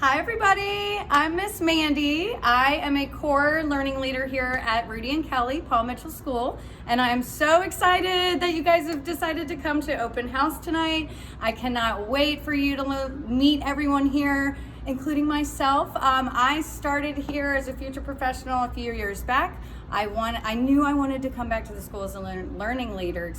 Hi everybody, I'm Miss Mandy. I am a core learning leader here at Rudy and Kelly Paul Mitchell School, and I am so excited that you guys have decided to come to open house tonight. I cannot wait for you to meet everyone here, including myself. I started here as a future professional a few years back. I knew I wanted to come back to the school as a learning leader,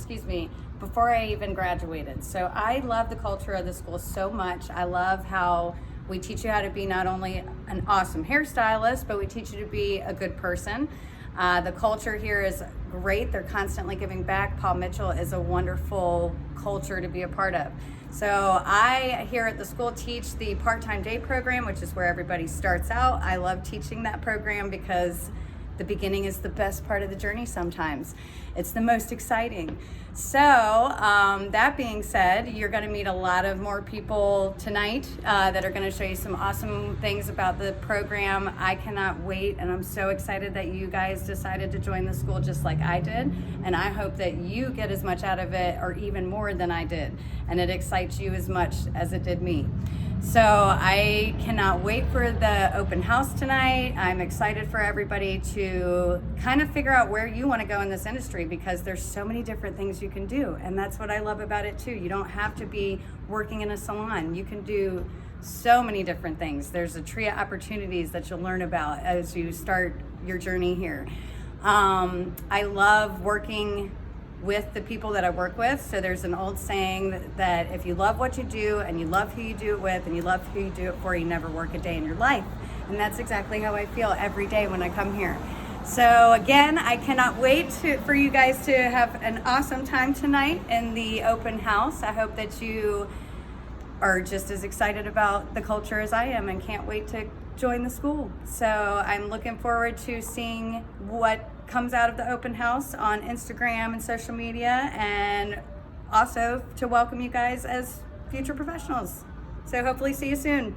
before I even graduated. So I love the culture of the school so much. I love how we teach you how to be not only an awesome hairstylist, but we teach you to be a good person. The culture here is great. They're constantly giving back. Paul Mitchell is a wonderful culture to be a part of. So I, here at the school, teach the part-time day program, which is where everybody starts out. I love teaching that program because the beginning is the best part of the journey sometimes. It's the most exciting. So that being said, you're gonna meet a lot of more people tonight that are gonna show you some awesome things about the program. I cannot wait, and I'm so excited that you guys decided to join the school just like I did. And I hope that you get as much out of it, or even more than I did, and it excites you as much as it did me. So I cannot wait for the open house tonight. I'm excited for everybody to kind of figure out where you want to go in this industry, because there's so many different things you can do. And that's what I love about it too. You don't have to be working in a salon. You can do so many different things. There's a tree of opportunities that you'll learn about as you start your journey here. I love working with the people that I work with. So there's an old saying that if you love what you do and you love who you do it with and you love who you do it for, you never work a day in your life. And that's exactly how I feel every day when I come here. So again, I cannot wait for you guys to have an awesome time tonight in the open house. I hope that you are just as excited about the culture as I am and can't wait to join the school. So I'm looking forward to seeing what comes out of the open house on Instagram and social media, and also to welcome you guys as future professionals. So hopefully see you soon.